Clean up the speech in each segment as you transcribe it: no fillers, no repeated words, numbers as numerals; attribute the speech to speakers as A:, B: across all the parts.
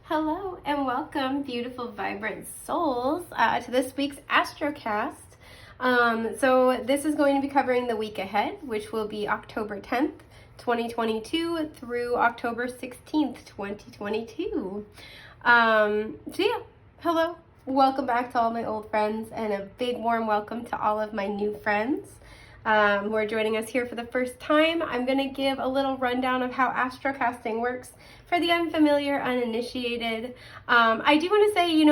A: Hello and welcome, beautiful, vibrant souls, to this week's Astrocast. So this is going to be covering the week ahead, which will be October 10th, 2022 through October 16th, 2022. Hello, welcome back to all my old friends, and a big warm welcome to all of my new friends who are joining us here for the first time. I'm going to give a little rundown of how astrocasting works for the unfamiliar, uninitiated. I do want to say,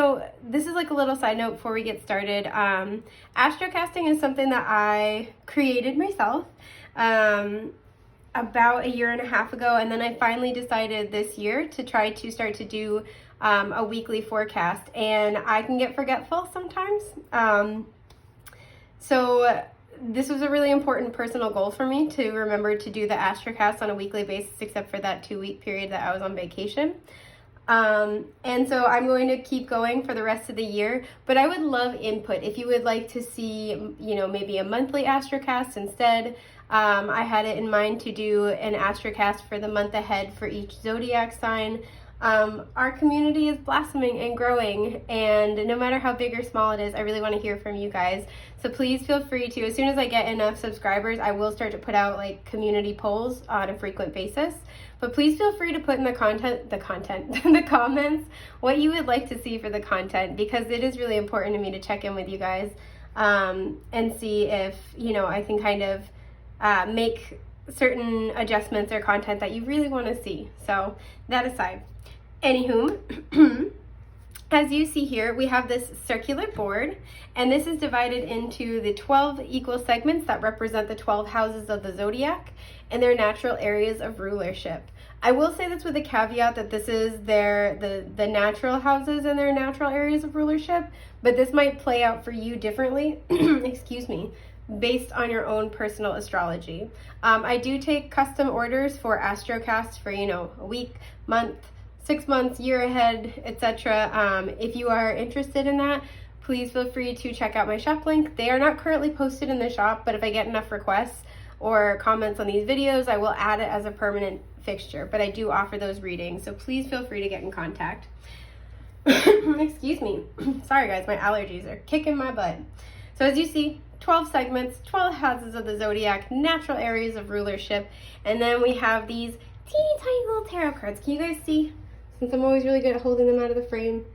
A: this is like a little side note before we get started. Astrocasting is something that I created myself about a year and a half ago, and then I finally decided this year to try to start to do a weekly forecast, and I can get forgetful sometimes. So this was a really important personal goal for me, to remember to do the Astrocast on a weekly basis, except for that 2-week period that I was on vacation. And so I'm going to keep going for the rest of the year, but I would love input. If you would like to see, maybe a monthly Astrocast instead. I had it in mind to do an Astrocast for the month ahead for each zodiac sign. Our community is blossoming and growing, and no matter how big or small it is, I really want to hear from you guys. So please feel free to, as soon as I get enough subscribers, I will start to put out like community polls on a frequent basis. But please feel free to put in the comments what you would like to see for the content, because it is really important to me to check in with you guys and see if, I can kind of make certain adjustments or content that you really want to see. So that aside. Anywho, as you see here, we have this circular board, and this is divided into the 12 equal segments that represent the 12 houses of the zodiac and their natural areas of rulership. I will say this with a caveat that this is the natural houses and their natural areas of rulership, but this might play out for you differently, excuse me, based on your own personal astrology. I do take custom orders for Astrocast for, a week, month, 6 months, year ahead, etc. If you are interested in that, please feel free to check out my shop link. They are not currently posted in the shop, but if I get enough requests or comments on these videos, I will add it as a permanent fixture. But I do offer those readings, so please feel free to get in contact. Excuse me. Sorry guys, my allergies are kicking my butt. So as you see, 12 segments, 12 houses of the zodiac, natural areas of rulership, and then we have these teeny tiny little tarot cards. Can you guys see? Since I'm always really good at holding them out of the frame.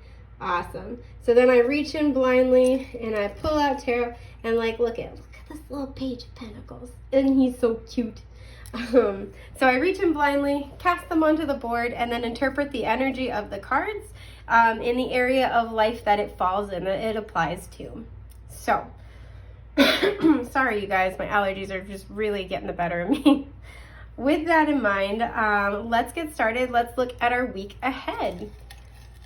A: Awesome. So then I reach in blindly and I pull out tarot and look at this little page of pentacles. And he's so cute. So I reach in blindly, cast them onto the board, and then interpret the energy of the cards in the area of life that it falls in, that it applies to. So, sorry you guys, my allergies are just really getting the better of me. With that in mind, let's get started. Let's look at our week ahead.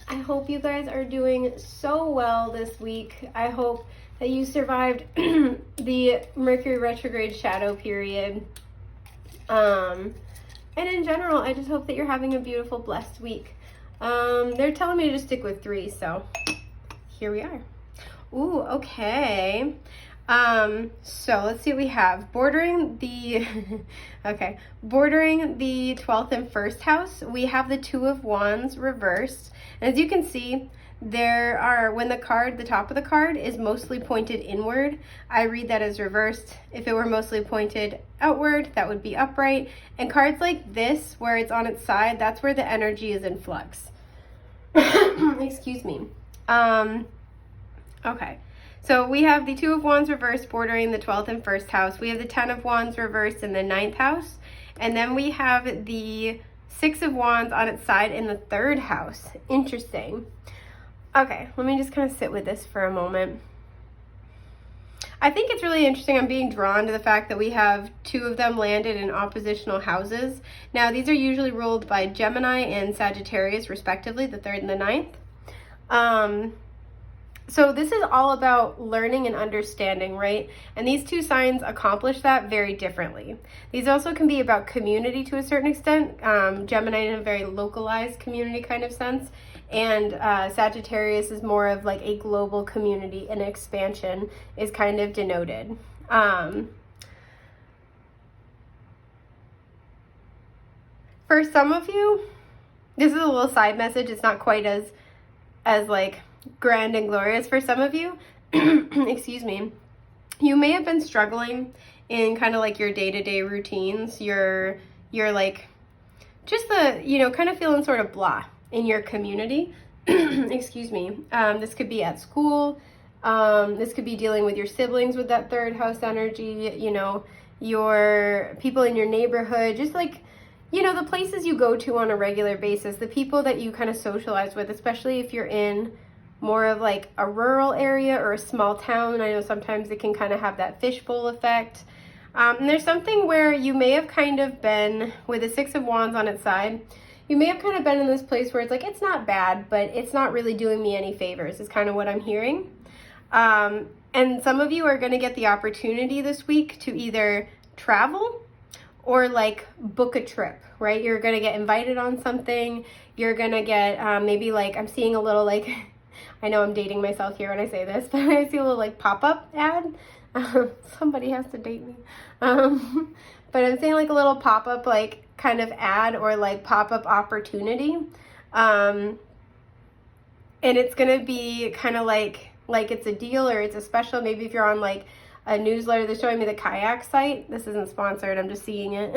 A: I hope you guys are doing so well this week. I hope that you survived the Mercury retrograde shadow period. And in general, I just hope that you're having a beautiful, blessed week. They're telling me to just stick with 3, so here we are. Ooh, okay. So let's see what we have. Bordering the 12th and 1st house, we have the 2 of Wands reversed. And as you can see, there are, when the top of the card is mostly pointed inward, I read that as reversed. If it were mostly pointed outward, that would be upright. And cards like this, where it's on its side, that's where the energy is in flux. Excuse me. Okay. So we have the 2 of Wands reversed bordering the 12th and 1st house. We have the 10 of Wands reversed in the 9th house. And then we have the 6 of Wands on its side in the 3rd house. Interesting. Okay, let me just kind of sit with this for a moment. I think it's really interesting. I'm being drawn to the fact that we have 2 of them landed in oppositional houses. Now, these are usually ruled by Gemini and Sagittarius, respectively, the 3rd and the 9th. So this is all about learning and understanding, right? And these 2 signs accomplish that very differently. These also can be about community to a certain extent, Gemini in a very localized community kind of sense, and Sagittarius is more of like a global community, and expansion is kind of denoted. For some of you, this is a little side message. It's not quite as like grand and glorious for some of you. Excuse me. You may have been struggling in kind of like your day-to-day routines. You're like just kind of feeling sort of blah in your community. Excuse me. This could be at school. This could be dealing with your siblings with that third house energy, your people in your neighborhood, just like, the places you go to on a regular basis, the people that you kind of socialize with, especially if you're in more of like a rural area or a small town. I know sometimes it can kind of have that fishbowl effect. And there's something where you may have kind of been, with the Six of Wands on its side, you may have kind of been in this place where it's like, it's not bad, but it's not really doing me any favors, is kind of what I'm hearing. And some of you are going to get the opportunity this week to either travel or like book a trip, right? You're going to get invited on something. You're going to get maybe like, I'm seeing a little like, I know I'm dating myself here when I say this, but I see a little like pop-up ad. Somebody has to date me. But I'm seeing like a little pop-up like kind of ad or like pop-up opportunity. And it's going to be kind of like it's a deal or it's a special. Maybe if you're on like a newsletter that's showing me the kayak site. This isn't sponsored. I'm just seeing it.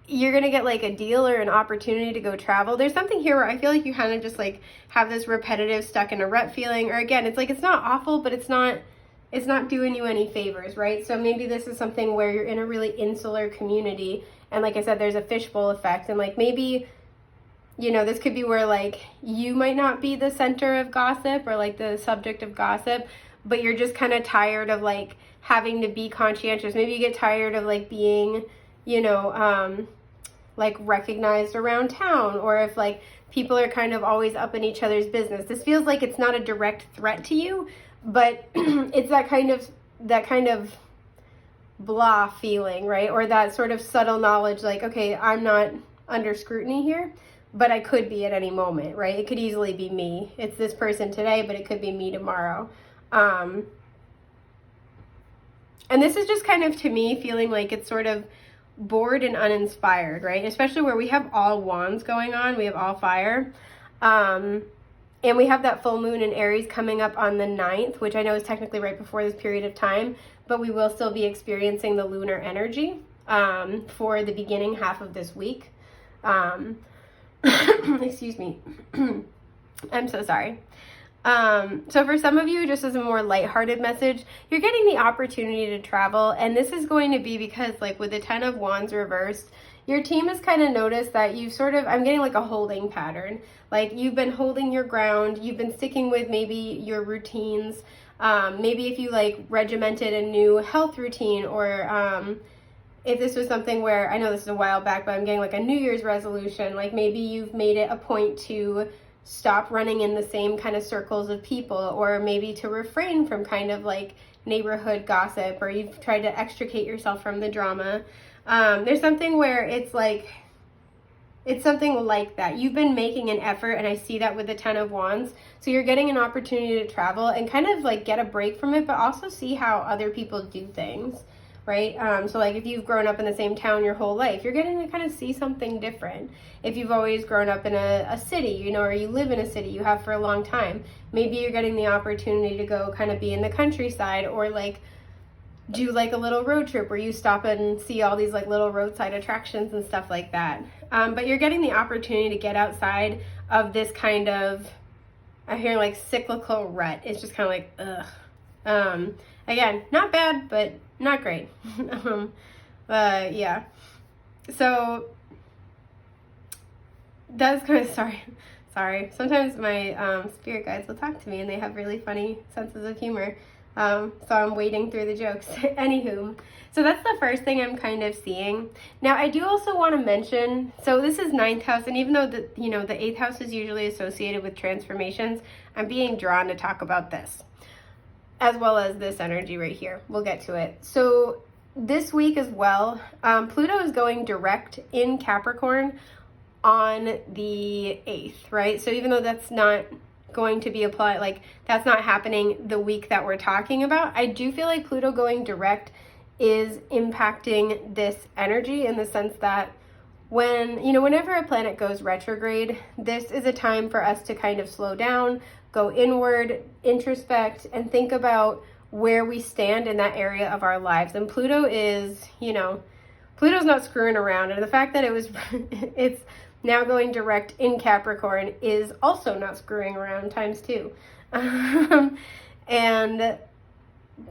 A: You're going to get like a deal or an opportunity to go travel. There's something here where I feel like you kind of just like have this repetitive stuck in a rut feeling, or again, it's like, it's not awful, but it's not doing you any favors, right? So maybe this is something where you're in a really insular community. And like I said, there's a fishbowl effect. And like maybe, this could be where like you might not be the center of gossip or like the subject of gossip, but you're just kind of tired of like having to be conscientious. Maybe you get tired of like being, like recognized around town, or if like people are kind of always up in each other's business. This feels like it's not a direct threat to you, but it's that kind of blah feeling, right? Or that sort of subtle knowledge, like, okay, I'm not under scrutiny here, but I could be at any moment, right? It could easily be me. It's this person today, but it could be me tomorrow. And this is just kind of, to me, feeling like it's sort of bored and uninspired, right? Especially where we have all wands going on. We have all fire. And we have that full moon in Aries coming up on the 9th, which I know is technically right before this period of time, but we will still be experiencing the lunar energy for the beginning half of this week. Excuse me. I'm so sorry. So for some of you, just as a more lighthearted message, you're getting the opportunity to travel. And this is going to be because like with the 10 of Wands reversed, your team has kind of noticed that you've sort of, I'm getting like a holding pattern. Like you've been holding your ground. You've been sticking with maybe your routines. Maybe if you like regimented a new health routine, or if this was something where, I know this is a while back, but I'm getting like a New Year's resolution. Like maybe you've made it a point to stop running in the same kind of circles of people, or maybe to refrain from kind of like neighborhood gossip, or you've tried to extricate yourself from the drama. There's something where it's like, it's something like that. You've been making an effort, and I see that with the 10 of Wands. So you're getting an opportunity to travel and kind of like get a break from it, but also see how other people do things, right? So like if you've grown up in the same town your whole life, you're getting to kind of see something different. If you've always grown up in a city, or you live in a city, you have for a long time, maybe you're getting the opportunity to go kind of be in the countryside, or like do like a little road trip where you stop and see all these like little roadside attractions and stuff like that. But you're getting the opportunity to get outside of this kind of, I hear like cyclical rut. It's just kind of like, ugh. Again, not bad, but not great. Yeah. So that's kind of, sorry. Sometimes my spirit guides will talk to me and they have really funny senses of humor. So I'm wading through the jokes. Anywho, so that's the first thing I'm kind of seeing. Now, I do also want to mention, so this is 9th house, and even though the 8th house is usually associated with transformations, I'm being drawn to talk about this, as well as this energy right here. We'll get to it. So this week as well, Pluto is going direct in Capricorn on the 8th, right? So even though that's not going to be applied, like that's not happening the week that we're talking about, I do feel like Pluto going direct is impacting this energy in the sense that whenever a planet goes retrograde, this is a time for us to kind of slow down, go inward, introspect, and think about where we stand in that area of our lives. And Pluto is, Pluto's not screwing around. And the fact that it's now going direct in Capricorn is also not screwing around times two. And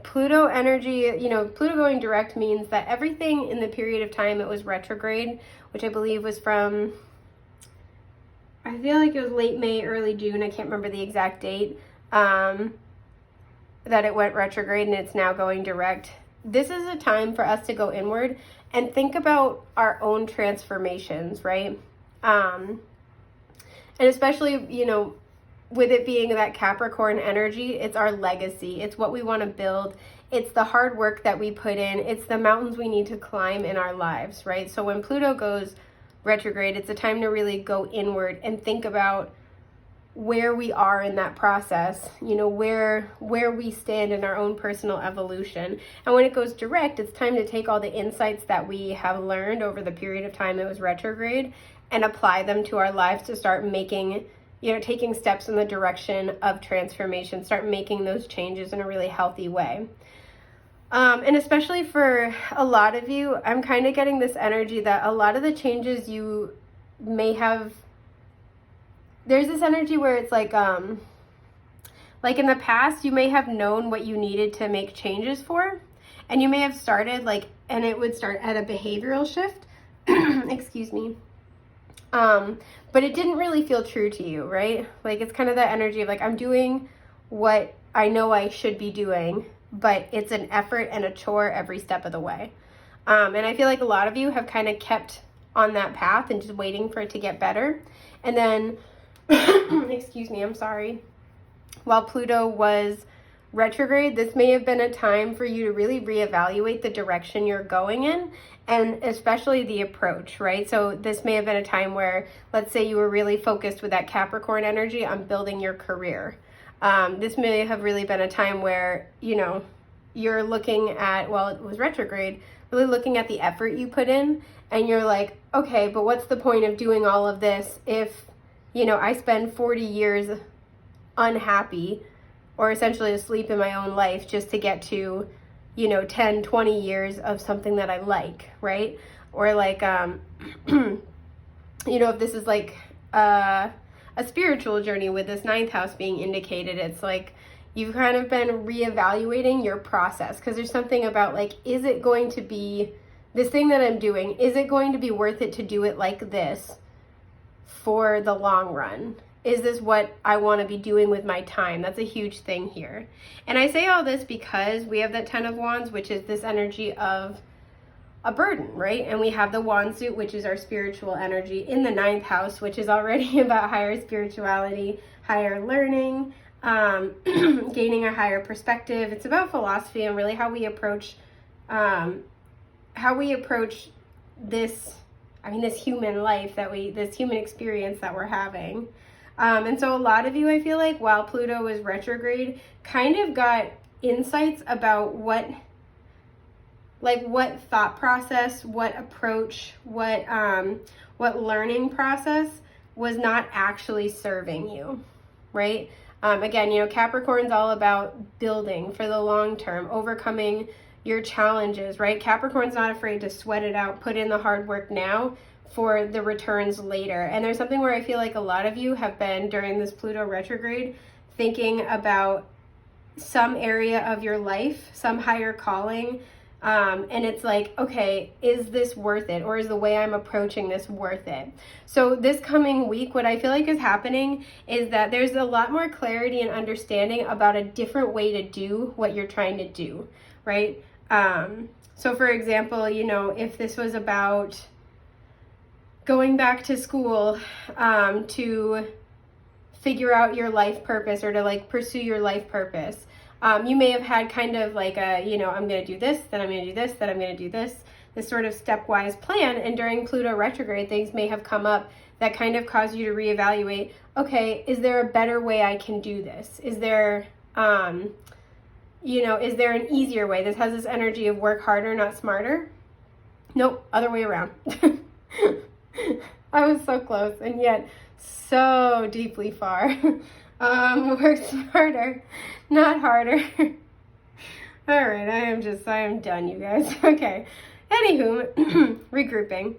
A: Pluto energy, Pluto going direct means that everything in the period of time it was retrograde, which I believe was from, I feel like it was late May, early June, I can't remember the exact date, that it went retrograde and it's now going direct. This is a time for us to go inward and think about our own transformations, right? And especially, with it being that Capricorn energy, it's our legacy. It's what we want to build. It's the hard work that we put in. It's the mountains we need to climb in our lives, right? So when Pluto goes retrograde, it's a time to really go inward and think about where we are in that process, where we stand in our own personal evolution. And when it goes direct, it's time to take all the insights that we have learned over the period of time it was retrograde and apply them to our lives to start making, taking steps in the direction of transformation, start making those changes in a really healthy way. And especially for a lot of you, I'm kind of getting this energy that a lot of the changes you may have, there's this energy where it's like in the past, you may have known what you needed to make changes for, and you may have started and it would start at a behavioral shift, excuse me. But it didn't really feel true to you, right? It's kind of that energy of I'm doing what I know I should be doing, but it's an effort and a chore every step of the way. And I feel like a lot of you have kind of kept on that path and just waiting for it to get better. And then, excuse me, I'm sorry. While Pluto was retrograde, this may have been a time for you to really reevaluate the direction you're going in, and especially the approach, right? So this may have been a time where, let's say you were really focused with that Capricorn energy on building your career. This may have really been a time where, you're looking at, well, it was retrograde, really looking at the effort you put in, and you're like, okay, but what's the point of doing all of this if, I spend 40 years unhappy or essentially asleep in my own life just to get to, 10, 20 years of something that I like, right? Or if this is a spiritual journey with this ninth house being indicated, it's you've kind of been reevaluating your process, because there's something about is it going to be, this thing that I'm doing, is it going to be worth it to do it like this for the long run? Is this what I want to be doing with my time? That's a huge thing here. And I say all this because we have that 10 of Wands, which is this energy of a burden, right? And we have the wand suit, which is our spiritual energy, in the ninth house, which is already about higher spirituality, higher learning, gaining a higher perspective. It's about philosophy and really how we approach this human life this human experience that we're having. And so a lot of you, I feel like, while Pluto was retrograde, kind of got insights about what thought process, what approach, what learning process was not actually serving you, right? Again, Capricorn's all about building for the long term, overcoming your challenges, right? Capricorn's not afraid to sweat it out, put in the hard work now for the returns later. And there's something where I feel like a lot of you have been, during this Pluto retrograde, thinking about some area of your life, some higher calling, and it's okay, is this worth it? Or is the way I'm approaching this worth it? So this coming week, what I feel like is happening is that there's a lot more clarity and understanding about a different way to do what you're trying to do, right? So for example, if this was about going back to school to figure out your life purpose, or to pursue your life purpose, you may have had kind of I'm going to do this, then I'm going to do this, then I'm going to do this sort of stepwise plan. And during Pluto retrograde, things may have come up that kind of cause you to reevaluate, okay, is there a better way I can do this? Is there, is there an easier way? This has this energy of work harder, not smarter. Nope, other way around. I was so close, and yet so deeply far. Work smarter, not harder. All right, I am done, you guys. Okay. Anywho, regrouping.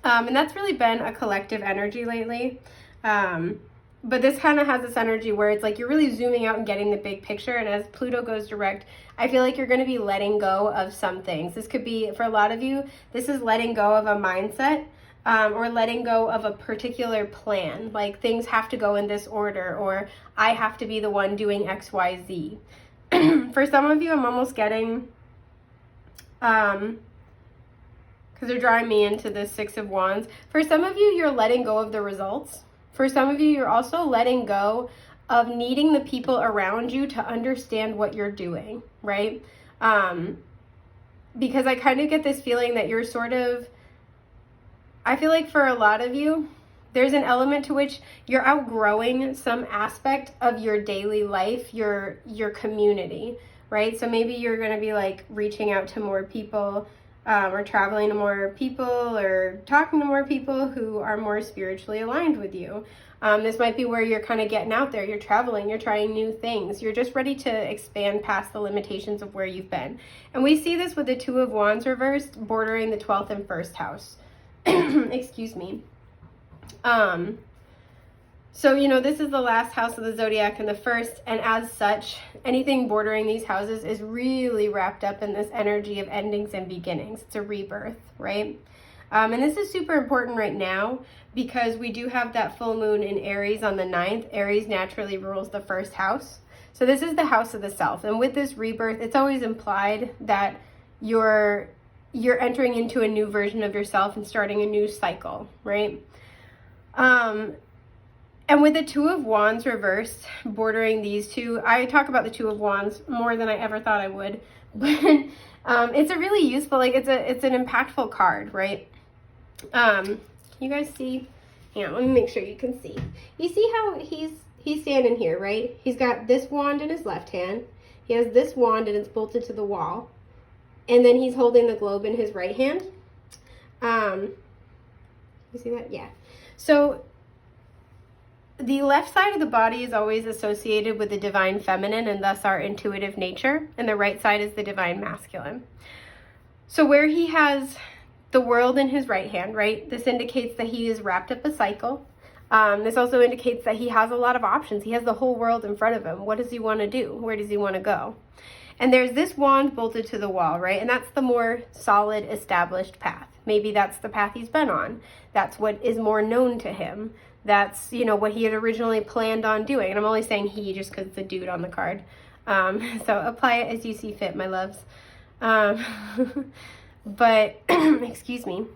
A: And that's really been a collective energy lately. But this kind of has this energy where it's like you're really zooming out and getting the big picture. And as Pluto goes direct, I feel like you're going to be letting go of some things. This could be, for a lot of you, this is letting go of a mindset, or letting go of a particular plan. Like things have to go in this order, or I have to be the one doing X, Y, Z. For some of you, I'm almost getting, because they're drawing me into the Six of Wands. For some of you, you're letting go of the results. For some of you, you're also letting go of needing the people around you to understand what you're doing, right? Because I kind of get this feeling that you're sort of, I feel like for a lot of you, there's an element to which you're outgrowing some aspect of your daily life, your community, right? So maybe you're going to be like reaching out to more people, or traveling to more people, or talking to more people who are more spiritually aligned with you. This might be where you're kind of getting out there, you're traveling, you're trying new things, you're just ready to expand past the limitations of where you've been. And we see this with the Two of Wands reversed bordering the 12th and 1st house. Excuse me. So, you know, this is the last house of the zodiac and the first, and as such, anything bordering these houses is really wrapped up in this energy of endings and beginnings. It's a rebirth, right? And this is super important right now because we do have that full moon in Aries on the 9th. Aries naturally rules the 1st house. So this is the house of the self. And with this rebirth, it's always implied that you're entering into a new version of yourself and starting a new cycle, right? And with the Two of Wands reversed bordering these two, I talk about the Two of Wands more than I ever thought I would, but it's a really useful, like it's an impactful card, right? You guys see? Yeah, let me make sure you can see. You see how he's standing here, right? He's got this wand in his left hand. He has this wand and it's bolted to the wall. And then he's holding the globe in his right hand. You see that? Yeah. So the left side of the body is always associated with the divine feminine and thus our intuitive nature, and the right side is the divine masculine. So where he has the world in his right hand, right, this indicates that he is wrapped up a cycle. This also indicates that he has a lot of options. He has the whole world in front of him. What does he want to do? Where does he want to go? And there's this wand bolted to the wall, right? And that's the more solid, established path. Maybe that's the path he's been on. That's what is more known to him. That's, you know, what he had originally planned on doing. And I'm only saying he just because it's a dude on the card. So apply it as you see fit, my loves. But, excuse me.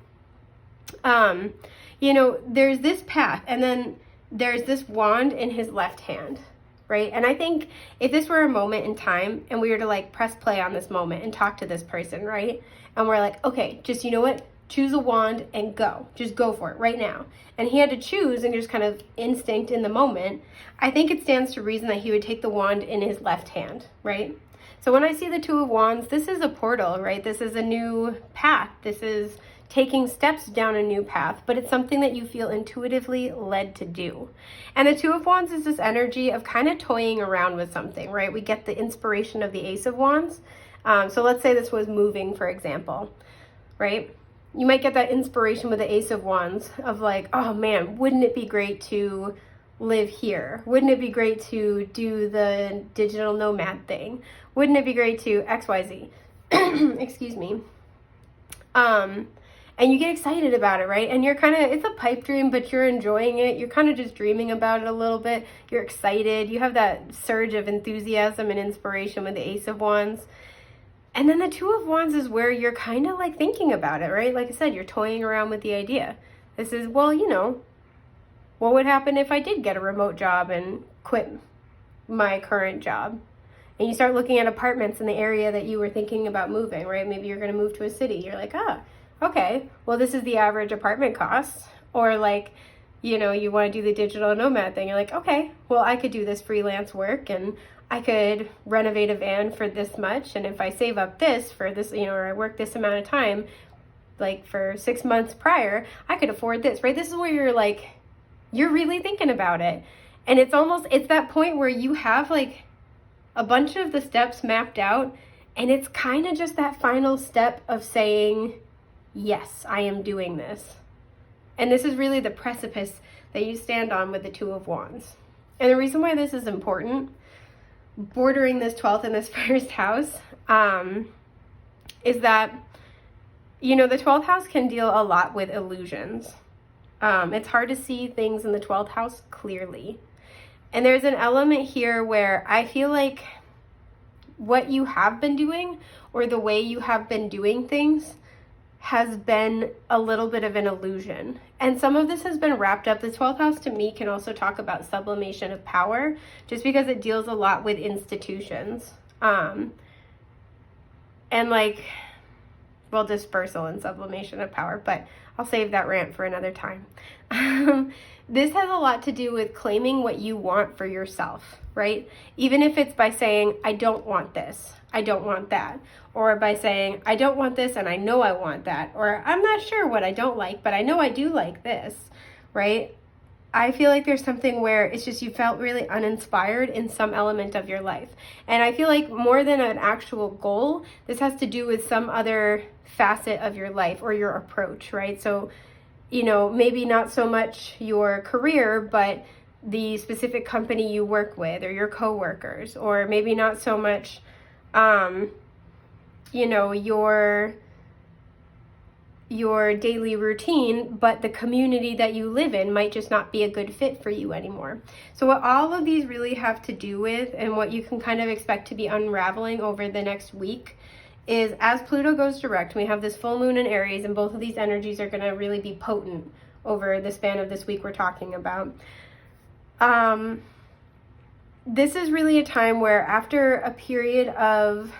A: You know, there's this path and then there's this wand in his left hand, right? And I think if this were a moment in time and we were to like press play on this moment and talk to this person, right? And we're like, okay, just, you know what? Choose a wand and go. Just go for it right now. And he had to choose and just kind of instinct in the moment. I think it stands to reason that he would take the wand in his left hand, right? So when I see the Two of Wands, this is a portal, right? This is a new path. This is taking steps down a new path, but it's something that you feel intuitively led to do. And the Two of Wands is this energy of kind of toying around with something, right? We get the inspiration of the Ace of Wands. So let's say this was moving, for example, right? You might get that inspiration with the Ace of Wands of like, oh man, wouldn't it be great to live here? Wouldn't it be great to do the digital nomad thing? Wouldn't it be great to XYZ? Excuse me. And you get excited about it, right? And you're kind of, it's a pipe dream, but you're enjoying it. You're kind of just dreaming about it a little bit. You're excited. You have that surge of enthusiasm and inspiration with the Ace of Wands. And then the Two of Wands is where you're kind of like thinking about it, right? Like I said, you're toying around with the idea. This is, well, you know, what would happen if I did get a remote job and quit my current job? And you start looking at apartments in the area that you were thinking about moving, right? Maybe you're going to move to a city. You're like, okay, well, this is the average apartment cost. Or like, you know, you want to do the digital nomad thing. You're like, okay, well, I could do this freelance work and I could renovate a van for this much. And if I save up this for this, you know, or I work this amount of time, like for 6 months prior, I could afford this, right? This is where you're like, you're really thinking about it. And it's that point where you have like a bunch of the steps mapped out, and it's kind of just that final step of saying, yes, I am doing this. And this is really the precipice that you stand on with the Two of Wands. And the reason why this is important, bordering this 12th in this first house, is that, you know, the 12th house can deal a lot with illusions. It's hard to see things in the 12th house clearly. And there's an element here where I feel like what you have been doing, or the way you have been doing things, has been a little bit of an illusion. And some of this has been wrapped up. The 12th house to me can also talk about sublimation of power, just because it deals a lot with institutions. And like, well, dispersal and sublimation of power, but I'll save that rant for another time. This has a lot to do with claiming what you want for yourself, right? Even if it's by saying, I don't want this, I don't want that. Or by saying, I don't want this and I know I want that. Or I'm not sure what I don't like, but I know I do like this, right? I feel like there's something where it's just you felt really uninspired in some element of your life. And I feel like more than an actual goal, this has to do with some other facet of your life or your approach, right? So, you know, maybe not so much your career, but the specific company you work with or your coworkers, or maybe not so much, you know, your daily routine, but the community that you live in might just not be a good fit for you anymore. So what all of these really have to do with, and what you can kind of expect to be unraveling over the next week, is as Pluto goes direct, we have this full moon in Aries, and both of these energies are going to really be potent over the span of this week we're talking about. This is really a time where, after a period of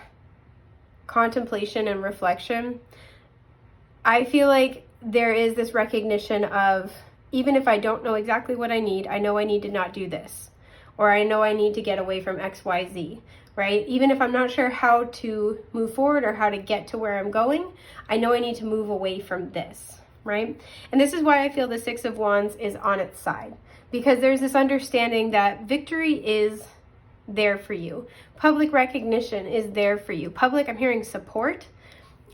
A: contemplation and reflection, I feel like there is this recognition of, even if I don't know exactly what I need, I know I need to not do this, or I know I need to get away from XYZ, right? Even if I'm not sure how to move forward or how to get to where I'm going, I know I need to move away from this, right? And this is why I feel the Six of Wands is on its side, because there's this understanding that victory is there for you. Public recognition is there for you. I'm hearing support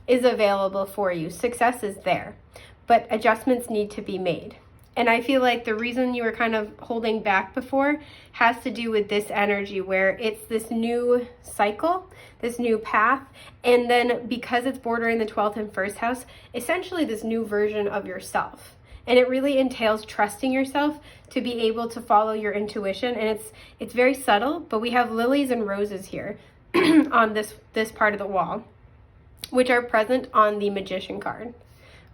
A: is available for you. Success is there, but adjustments need to be made. And I feel like the reason you were kind of holding back before has to do with this energy, where it's this new cycle, this new path, and then because it's bordering the 12th and first house, essentially this new version of yourself. And it really entails trusting yourself to be able to follow your intuition. And it's very subtle, but we have lilies and roses here on this part of the wall, which are present on the Magician card,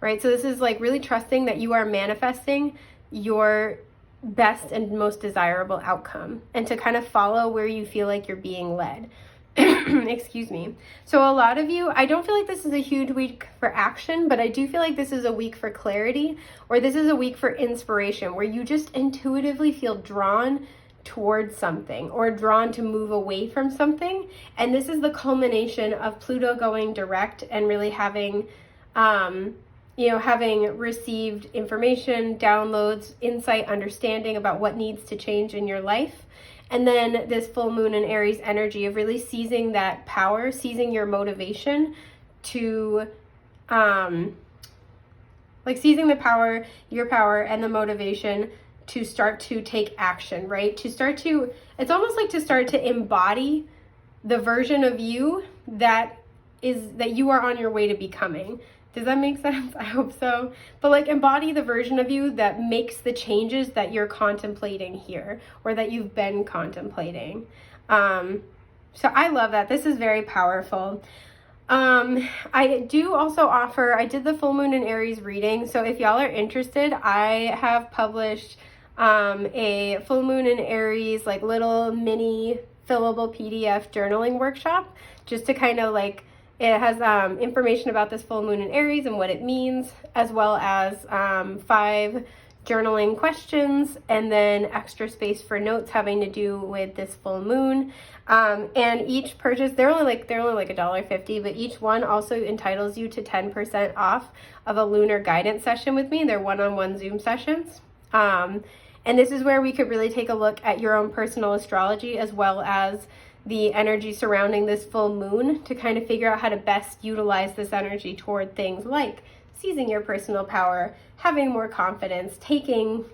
A: right? So this is like really trusting that you are manifesting your best and most desirable outcome, and to kind of follow where you feel like you're being led. Excuse me. So a lot of you, I don't feel like this is a huge week for action, but I do feel like this is a week for clarity, or this is a week for inspiration, where you just intuitively feel drawn towards something or drawn to move away from something. And this is the culmination of Pluto going direct and really having, having received information, downloads, insight, understanding about what needs to change in your life. And then this full moon in Aries energy of really seizing that power, seizing your motivation to, seizing the power, your power and the motivation to start to take action, right? It's almost like to start to embody the version of you that you are on your way to becoming. Does that make sense? I hope so. But like, embody the version of you that makes the changes that you're contemplating here, or that you've been contemplating. So I love that. This is very powerful. I do also offer, I did the full moon in Aries reading. So if y'all are interested, I have published a full moon in Aries, like little mini fillable PDF journaling workshop, just to kind of like, it has information about this full moon in Aries and what it means, as well as 5 journaling questions, and then extra space for notes having to do with this full moon. And each purchase, they're only like $1.50, but each one also entitles you to 10% off of a lunar guidance session with me. They're one-on-one Zoom sessions. And this is where we could really take a look at your own personal astrology as well as the energy surrounding this full moon to kind of figure out how to best utilize this energy toward things like seizing your personal power, having more confidence, taking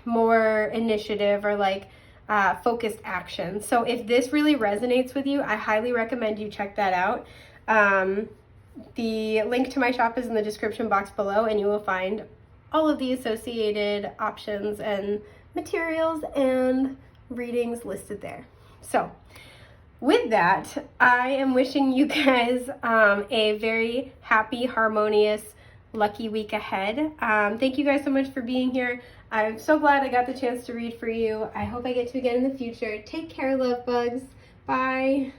A: more initiative or focused action. So if this really resonates with you, I highly recommend you check that out. The link to my shop is in the description box below, and you will find all of the associated options and materials and readings listed there. So with that, I am wishing you guys a very happy, harmonious, lucky week ahead. Thank you guys so much for being here. I'm so glad I got the chance to read for you. I hope I get to again in the future. Take care, love bugs. Bye.